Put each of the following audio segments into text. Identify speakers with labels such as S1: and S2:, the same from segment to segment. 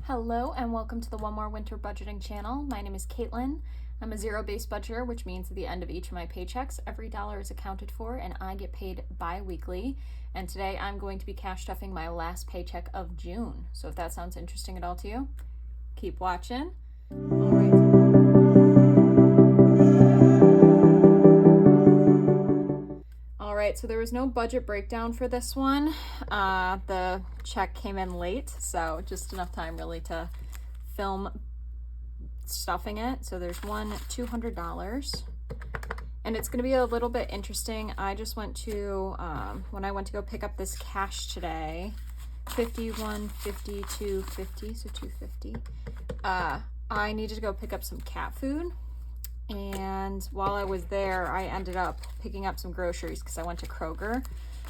S1: Hello and welcome to the One More Winter Budgeting channel. My name is Caitlin. I'm a zero-based budgeter, which means at the end of each of my paychecks, every dollar is accounted for and I get paid bi-weekly. And today I'm going to be cash stuffing my last paycheck of June. So if that sounds interesting at all to you, keep watching. All right, so there was no budget breakdown for this one. The check came in late, so just enough time really to film stuffing it. So there's $200, and it's going to be a little bit interesting. I just went to when I went to go pick up this cash today, 51, 50, 250, so 250. I needed to go pick up some cat food, and while I was there, I ended up picking up some groceries because I went to Kroger.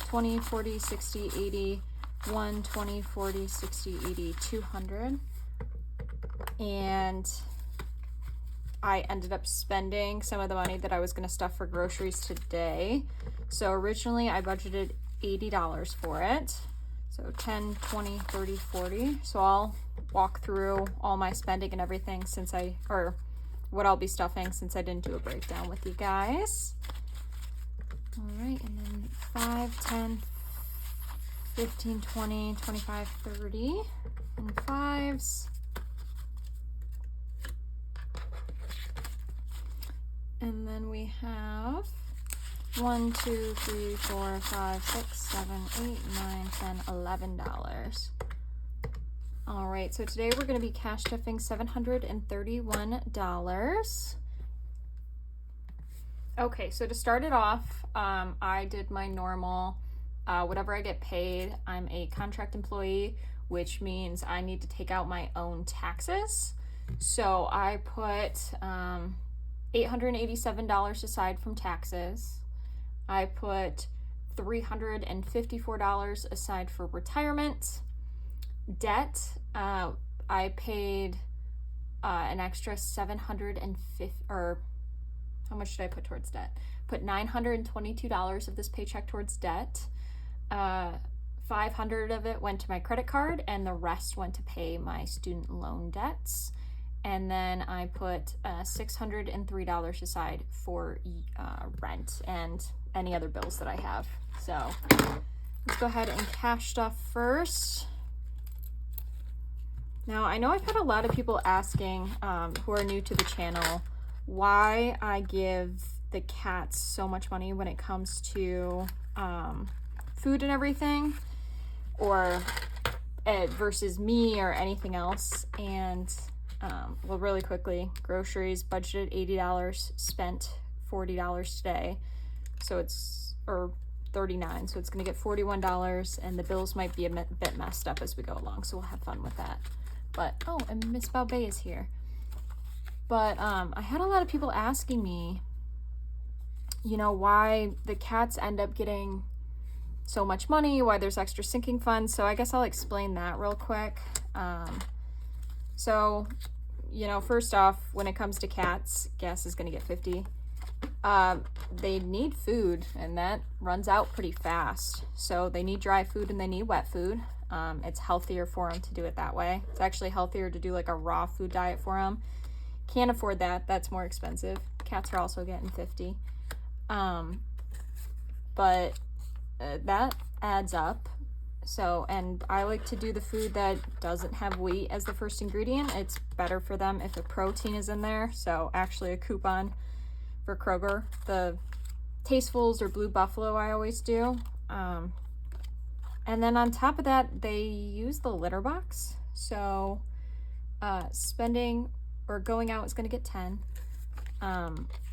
S1: 20, 40, 60, 80, 120, 40, 60, 80, 200, and I ended up spending some of the money that I was going to stuff for groceries today. So originally I budgeted $80 for it. So 10, 20, 30, 40. So I'll walk through all my spending and everything what I'll be stuffing since I didn't do a breakdown with you guys. All right, and then 5, 10, 15, 20, 25, 30, and 5s. And then we have 1, 2, 3, 4, 5, 6, 7, 8, 9, 10, $11. All right, so today we're going to be cash stuffing $731. Okay, so to start it off, I did my normal, whatever I get paid. I'm a contract employee, which means I need to take out my own taxes. So I put $887 aside from taxes. I put $354 aside for retirement. Debt, I paid an extra $750, or how much did I put towards debt? Put $922 of this paycheck towards debt. 500 of it went to my credit card, and the rest went to pay my student loan debts. And then I put $603 aside for rent and any other bills that I have. So let's go ahead and cash stuff first. Now, I know I've had a lot of people asking who are new to the channel why I give the cats so much money when it comes to food and everything, or versus me or anything else. And well, really quickly, groceries, budgeted $80, spent $40 today, so it's, or $39, so it's going to get $41, and the bills might be a bit messed up as we go along, so we'll have fun with that. But, oh, and Miss Balbay is here. But I had a lot of people asking me, you know, why the cats end up getting so much money, why there's extra sinking funds. So I guess I'll explain that real quick. So, you know, first off, when it comes to cats, gas is going to get 50. They need food, and that runs out pretty fast. So they need dry food and they need wet food. It's healthier for them to do it that way. It's actually healthier to do like a raw food diet for them. Can't afford that. That's more expensive. Cats are also getting 50. But that adds up. So, and I like to do the food that doesn't have wheat as the first ingredient. It's better for them if a protein is in there. So actually a coupon for Kroger, the Tastefuls or Blue Buffalo I always do. And then on top of that, they use the litter box. So spending or going out is going to get 10.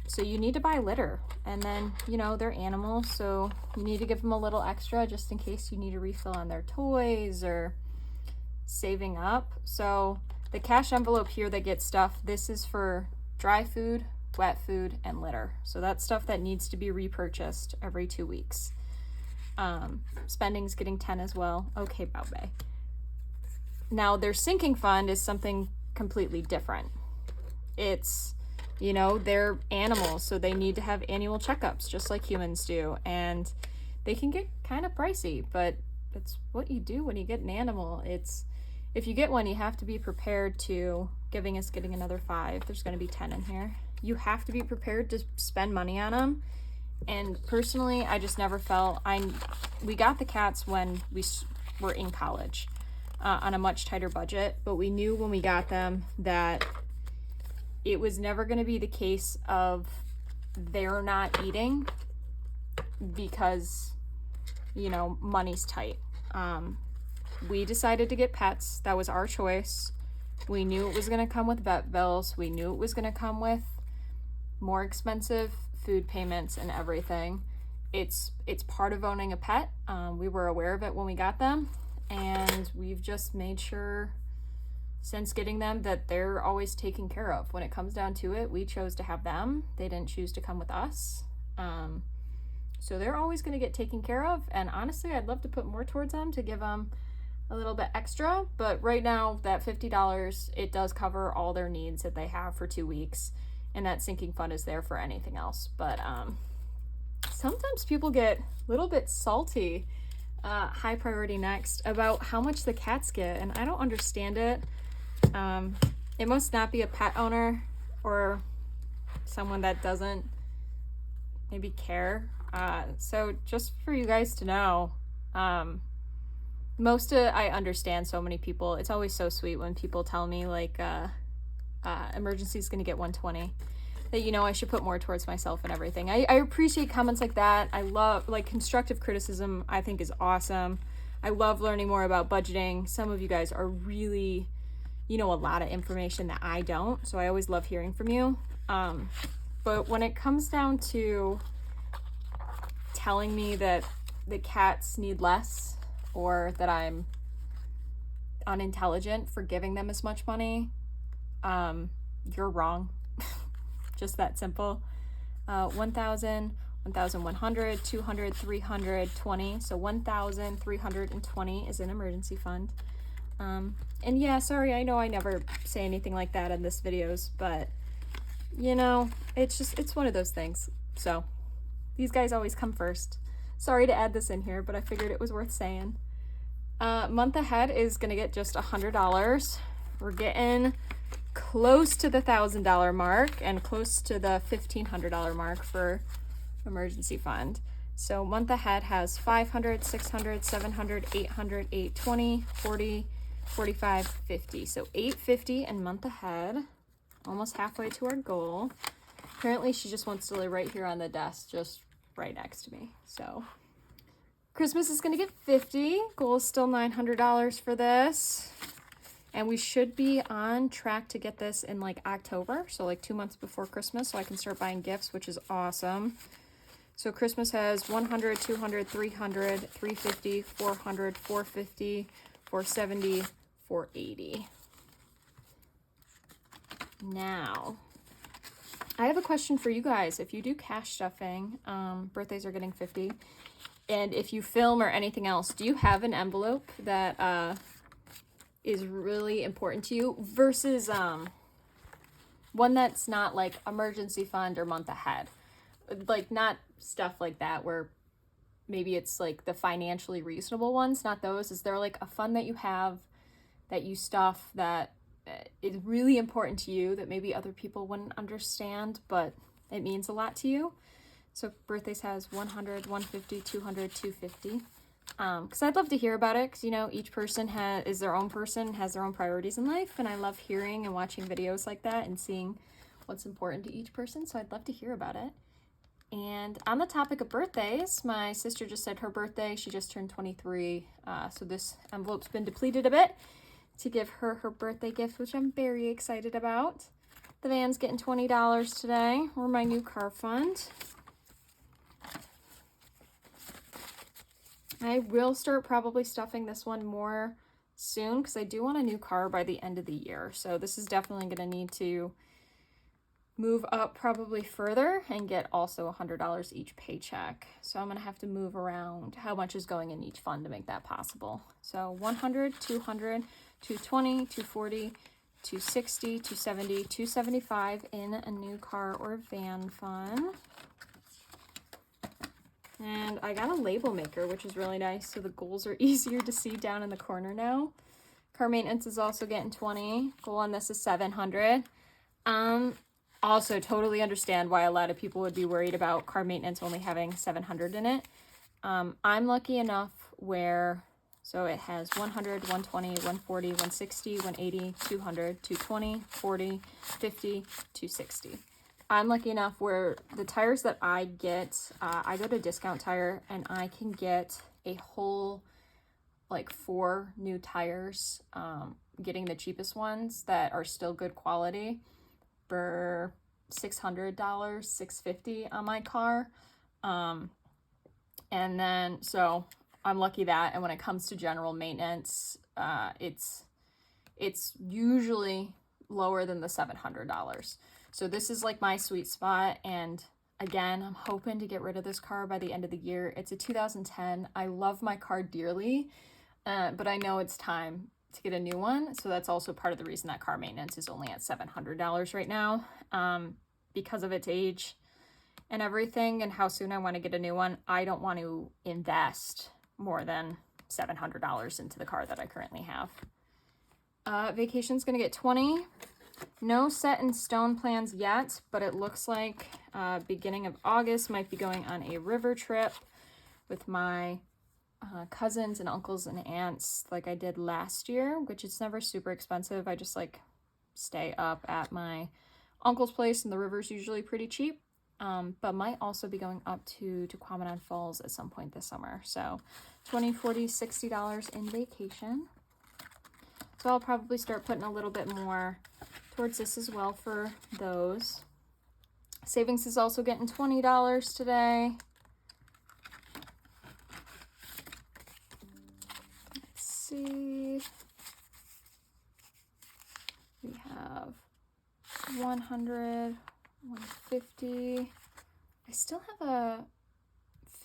S1: So you need to buy litter, and then, you know, they're animals, so you need to give them a little extra just in case you need a refill on their toys or saving up. So the cash envelope here that gets stuff, this is for dry food, wet food, and litter. So that's stuff that needs to be repurchased every 2 weeks. Spending's getting 10 as well. Okay, Baobei. Now their sinking fund is something completely different. It's, you know, they're animals, so they need to have annual checkups just like humans do, and they can get kind of pricey, but it's what you do when you get an animal. It's if you get one, you have to be prepared to getting another 5. There's going to be 10 in here. You have to be prepared to spend money on them. And personally, I just never felt we got the cats when we were in college on a much tighter budget, but we knew when we got them that it was never going to be the case of they're not eating because, you know, money's tight. We decided to get pets. That was our choice. We knew it was going to come with vet bills. We knew it was going to come with more expensive food payments and everything. It's part of owning a pet. We were aware of it when we got them, and we've just made sure since getting them that they're always taken care of. When it comes down to it, we chose to have them. They didn't choose to come with us. So they're always going to get taken care of, and honestly, I'd love to put more towards them to give them a little bit extra, but right now that $50, it does cover all their needs that they have for 2 weeks, and that sinking fund is there for anything else. But sometimes people get a little bit salty, high priority next, about how much the cats get, and I don't understand it. It must not be a pet owner or someone that doesn't maybe care. So just for you guys to know, I understand so many people. It's always so sweet when people tell me like, emergency is going to get 120, that, you know, I should put more towards myself and everything. I appreciate comments like that. I love, like, constructive criticism, I think is awesome. I love learning more about budgeting. Some of you guys are really, you know, a lot of information that I don't. So I always love hearing from you. But when it comes down to telling me that the cats need less, or that I'm unintelligent for giving them as much money, you're wrong. Just that simple. 1,000, 1,100, 200, 320. So 1,320 is an emergency fund. And yeah, sorry, I know I never say anything like that in this videos, but you know, it's one of those things. So these guys always come first. Sorry to add this in here, but I figured it was worth saying. Month ahead is gonna get just $100. We're getting close to the $1,000 mark and close to the $1,500 mark for emergency fund. So month ahead has 500, 600, 700, 800, 820, 40, 45, 50. So 850 and month ahead, almost halfway to our goal. Apparently she just wants to lay right here on the desk, just right next to me. So Christmas is gonna get 50. Goal is still $900 for this. And we should be on track to get this in like October, so like 2 months before Christmas, so I can start buying gifts, which is awesome. So Christmas has 100, 200, 300, 350, 400, 450, 470, 480. Now, I have a question for you guys. If you do cash stuffing, birthdays are getting 50. And if you film or anything else, do you have an envelope that is really important to you versus one that's not like emergency fund or month ahead? Like, not stuff like that where maybe it's like the financially reasonable ones, not those. Is there like a fund that you have that you stuff that is really important to you that maybe other people wouldn't understand, but it means a lot to you? So birthdays has 100, 150, 200, 250. Because I'd love to hear about it, because, you know, each person is their own person, has their own priorities in life, and I love hearing and watching videos like that and seeing what's important to each person, so I'd love to hear about it. And on the topic of birthdays, my sister just said her birthday, she just turned 23, so this envelope's been depleted a bit to give her her birthday gift, which I'm very excited about. The van's getting $20 today, or my new car fund. I will start probably stuffing this one more soon because I do want a new car by the end of the year. So this is definitely going to need to move up probably further and get also $100 each paycheck. So I'm going to have to move around how much is going in each fund to make that possible. So 100, 200, 220, 240, 260, 270, 275 in a new car or van fund. And I got a label maker, which is really nice, so the goals are easier to see down in the corner now, Car maintenance is also getting 20. Goal on this is 700. Also totally understand why a lot of people would be worried about car maintenance only having 700 in it. I'm lucky enough where, so it has 100, 120, 140, 160, 180, 200, 220, 40, 50, 260. I'm lucky enough where the tires that I get, I go to Discount Tire and I can get a whole like 4 new tires, getting the cheapest ones that are still good quality for $600, $650 on my car. And then, so I'm lucky that, and when it comes to general maintenance, it's usually lower than the $700. So this is like my sweet spot, and again, I'm hoping to get rid of this car by the end of the year. It's a 2010. I love my car dearly, but I know it's time to get a new one. So that's also part of the reason that car maintenance is only at $700 right now, because of its age and everything and how soon I want to get a new one. I don't want to invest more than $700 into the car that I currently have. Vacation's going to get 20. No set in stone plans yet, but it looks like beginning of August might be going on a river trip with my cousins and uncles and aunts like I did last year, which is never super expensive. I just like stay up at my uncle's place, and the river's usually pretty cheap. But might also be going up to Quamanon Falls at some point this summer. So $20, $40, $60 in vacation. So I'll probably start putting a little bit more towards this as well for those. Savings is also getting $20 today. Let's see. We have 100, 150. I still have a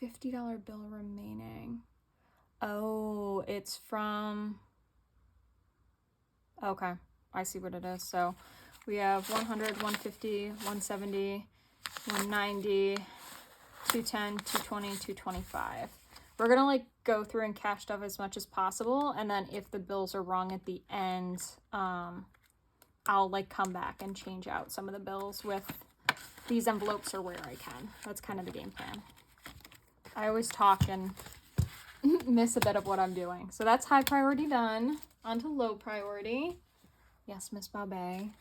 S1: $50 bill remaining. Oh, it's from... Okay, I see what it is. So we have 100, 150, 170, 190, 210, 220, 225. We're gonna like go through and cash stuff as much as possible, and then if the bills are wrong at the end, I'll like come back and change out some of the bills with these envelopes or where I can. That's kind of the game plan. I always talk and miss a bit of what I'm doing. So that's high priority done. On to low priority. Yes, Miss Babé.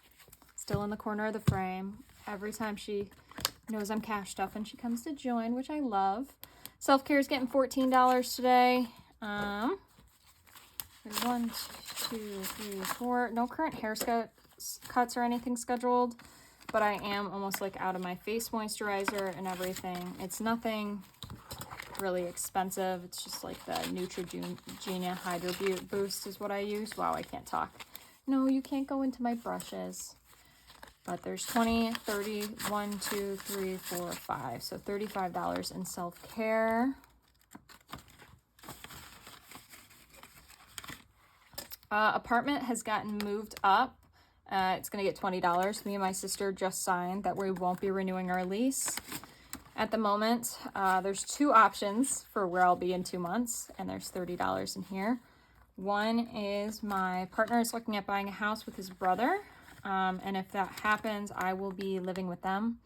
S1: Still in the corner of the frame. Every time she knows I'm cash stuffing, she comes to join, which I love. Self-care is getting $14 today. 1, 2, 3, 4. No current cuts or anything scheduled, but I am almost like out of my face moisturizer and everything. It's nothing really expensive. It's just like the Neutrogena Hydro Boost is what I use. Wow, I can't talk. No, you can't go into my brushes. But there's 20, 30, 1, 2, 3, 4, 5. So $35 in self-care. Apartment has gotten moved up. It's going to get $20. Me and my sister just signed that we won't be renewing our lease. At the moment, there's 2 options for where I'll be in 2 months, and there's $30 in here. One is my partner is looking at buying a house with his brother, and if that happens, I will be living with them.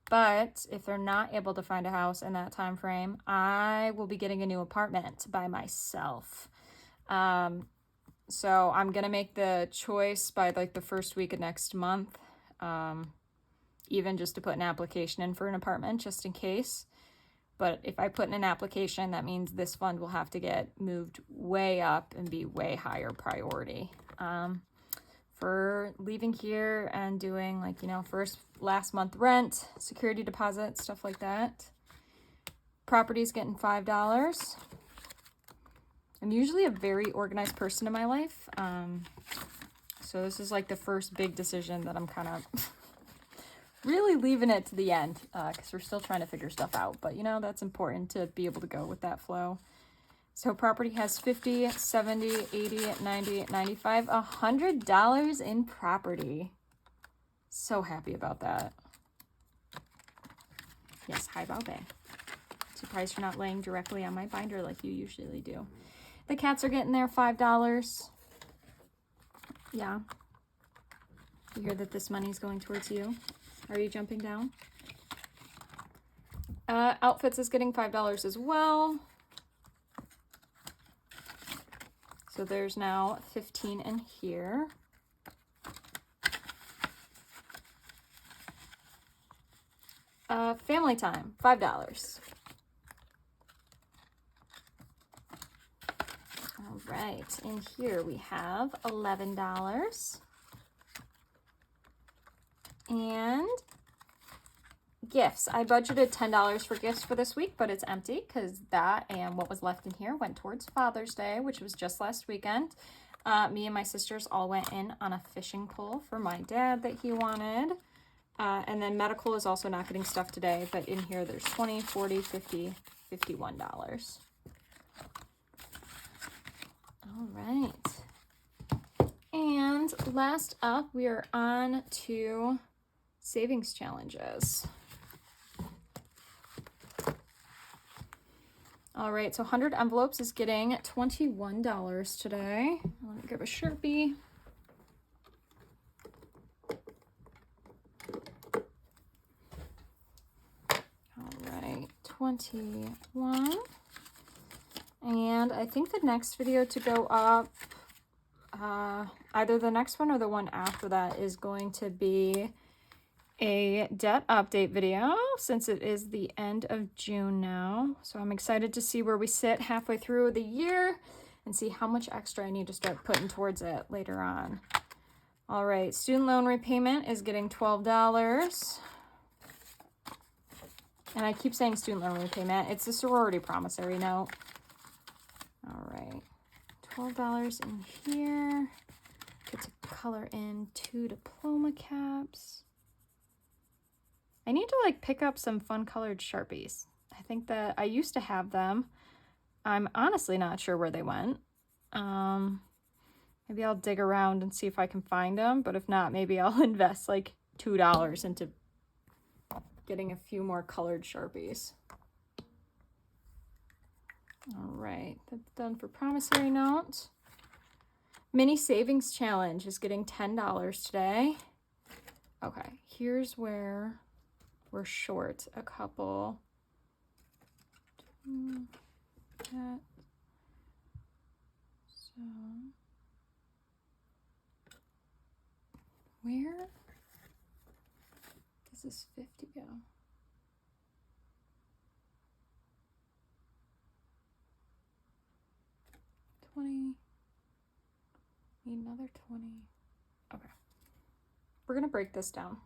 S1: But if they're not able to find a house in that time frame, I will be getting a new apartment by myself. So I'm gonna make the choice by like the first week of next month. Even just to put an application in for an apartment, just in case. But if I put in an application, that means this fund will have to get moved way up and be way higher priority. For leaving here and doing like, you know, last month rent, security deposit, stuff like that. Property's getting $5. I'm usually a very organized person in my life. So this is like the first big decision that I'm kind of... really leaving it to the end, because we're still trying to figure stuff out. But, you know, that's important to be able to go with that flow. So property has 50, 70, 80, 90, 95, $100 in property. So happy about that. Yes, hi, Baobei. Surprised you're not laying directly on my binder like you usually do. The cats are getting there, $5. Yeah. You hear that this money is going towards you? Are you jumping down? Outfits is getting $5 as well. So there's now 15 in here. Family time, $5. All right, in here we have $11. And gifts. I budgeted $10 for gifts for this week, but it's empty because that and what was left in here went towards Father's Day, which was just last weekend. Me and my sisters all went in on a fishing pole for my dad that he wanted. And then medical is also not getting stuff today, but in here there's $20, $40, $50, $51. All right. And last up, we are on to savings challenges. All right, so 100 envelopes is getting $21 today. Let me grab a Sharpie. All right, 21. And I think the next video to go up, either the next one or the one after that, is going to be a debt update video since it is the end of June now. So I'm excited to see where we sit halfway through the year and see how much extra I need to start putting towards it later on. All right, student loan repayment is getting $12. And I keep saying student loan repayment. It's a sorority promissory note. All right, $12 in here. Get to color in 2 diploma caps. I need to like pick up some fun colored Sharpies. I think that I used to have them. I'm honestly not sure where they went. Maybe I'll dig around and see if I can find them, but if not, maybe I'll invest like $2 into getting a few more colored Sharpies. All right, that's done for promissory note. Mini savings challenge is getting $10 today. Okay, here's where we're short a couple. So where does this 50 go? 20. Need another 20. Okay. We're gonna break this down.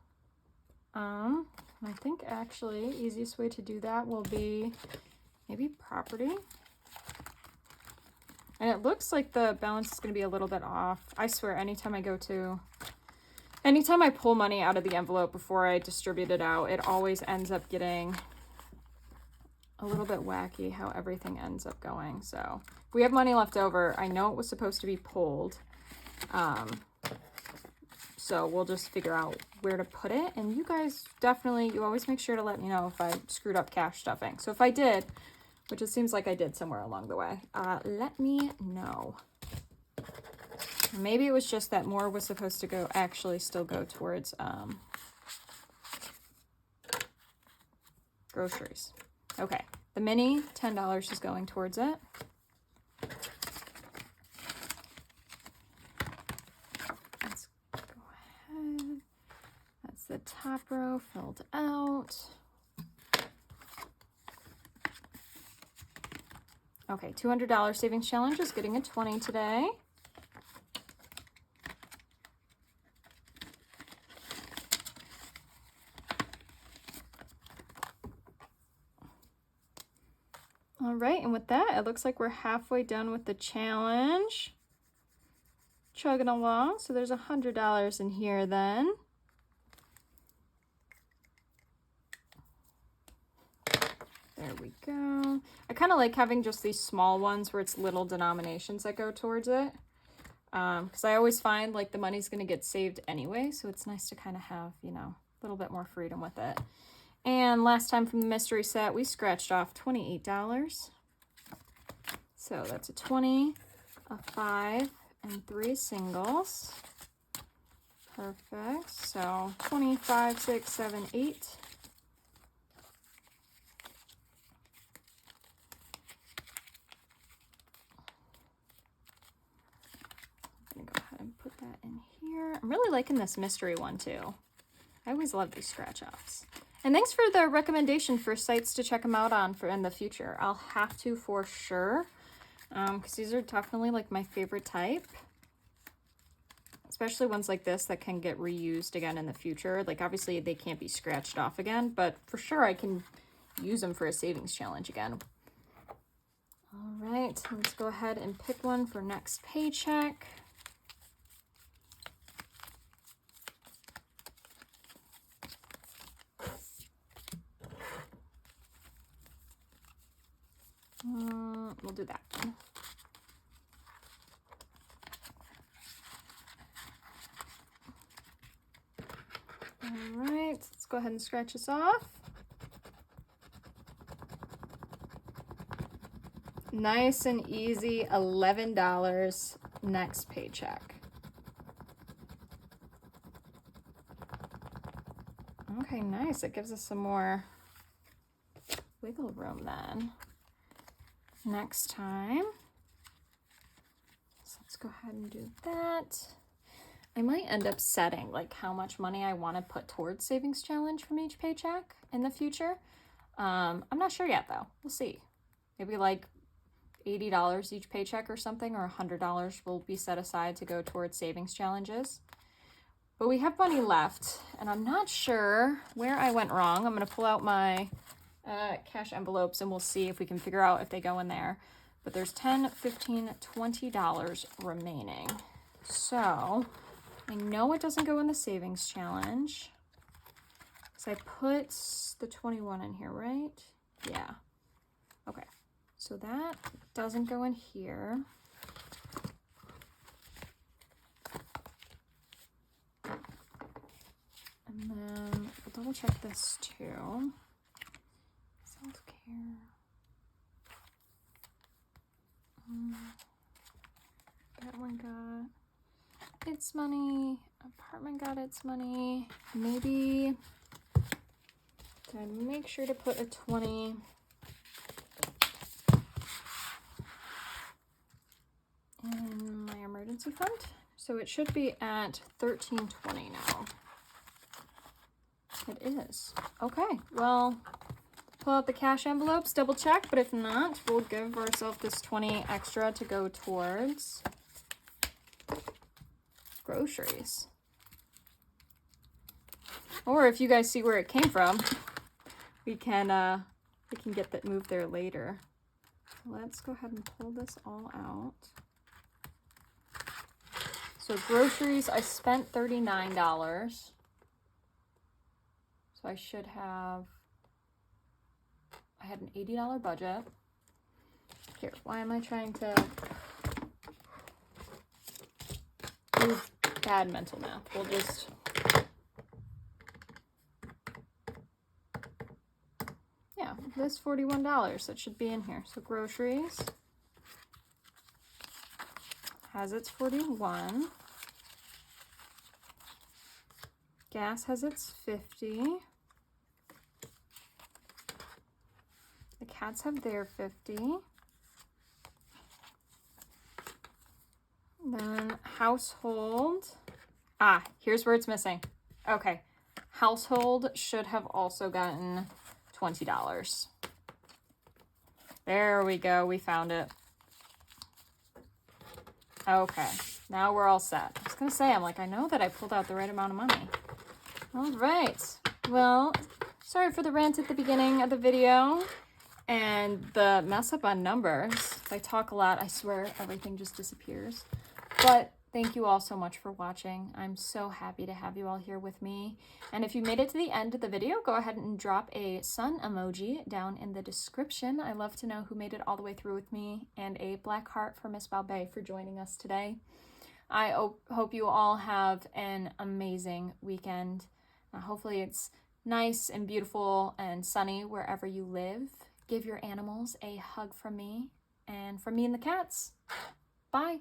S1: I think actually easiest way to do that will be maybe property. And it looks like the balance is going to be a little bit off. I swear, anytime I pull money out of the envelope before I distribute it out, it always ends up getting a little bit wacky how everything ends up going. So if we have money left over, I know it was supposed to be pulled. So we'll just figure out where to put it. And you guys definitely, you always make sure to let me know if I screwed up cash stuffing. So if I did, which it seems like I did somewhere along the way, let me know. Maybe it was just that more was supposed to go, actually still go towards groceries. Okay, the mini, $10 is going towards it. Let's go ahead. That's the top row filled out. Okay, $200 savings challenge is getting a 20 today. All right, and with that, it looks like we're halfway done with the challenge. Chugging along, so there's $100 in here then. There we go. I kind of like having just these small ones where it's little denominations that go towards it. Because I always find like the money's going to get saved anyway, so it's nice to kind of have, you know, a little bit more freedom with it. And last time from the mystery set, we scratched off $28. So that's a 20, a 5, and 3 singles. Perfect. So 25, 6, 7, 8. I'm gonna go ahead and put that in here. I'm really liking this mystery one too. I always love these scratch offs. And thanks for the recommendation for sites to check them out on for in the future. I'll have to for sure, because these are definitely like my favorite type. Especially ones like this that can get reused again in the future. Like obviously they can't be scratched off again, but for sure I can use them for a savings challenge again. All right, let's go ahead and pick one for next paycheck. We'll do that one. All right, let's go ahead and scratch this off. Nice and easy, $11 next paycheck. Okay, nice. It gives us some more wiggle room then. Next time. So let's go ahead and do that. I might end up setting like how much money I want to put towards savings challenge from each paycheck in the future. I'm not sure yet though. We'll see. Maybe like $80 each paycheck or something, or $100 will be set aside to go towards savings challenges. But we have money left, and I'm not sure where I went wrong. I'm going to pull out my cash envelopes and we'll see if we can figure out if they go in there. But there's $10, $15, $20 remaining. So I know it doesn't go in the savings challenge. So I put the 21 in here, right? Yeah. Okay. So that doesn't go in here. And then we'll double check this too. Self-care. That one got its money. Apartment got its money. Maybe did I make sure to put a 20 in my emergency fund? So it should be at $13.20 now. It is. Okay, well, pull out the cash envelopes, double check, but if not, we'll give ourselves this 20 extra to go towards groceries. Or if you guys see where it came from, we can get that moved there later. Let's go ahead and pull this all out. So groceries, I spent $39. So I should have, I had an $80 budget. Here, why am I trying to do bad mental math? We'll just, yeah, this $41, that should be in here. So groceries has its 41. Gas has its 50. The cats have their 50. Then household. Ah, here's where it's missing. Okay. Household should have also gotten $20. There we go. We found it. Okay. Now we're all set. I was going to say, I'm like, I know that I pulled out the right amount of money. All right. Well, sorry for the rant at the beginning of the video and the mess up on numbers. If I talk a lot, I swear everything just disappears. But thank you all so much for watching. I'm so happy to have you all here with me. And if you made it to the end of the video, go ahead and drop a sun emoji down in the description. I love to know who made it all the way through with me, and a black heart for Miss Balbay for joining us today. I hope you all have an amazing weekend. Hopefully it's nice and beautiful and sunny wherever you live. Give your animals a hug from me and from me and the cats. Bye.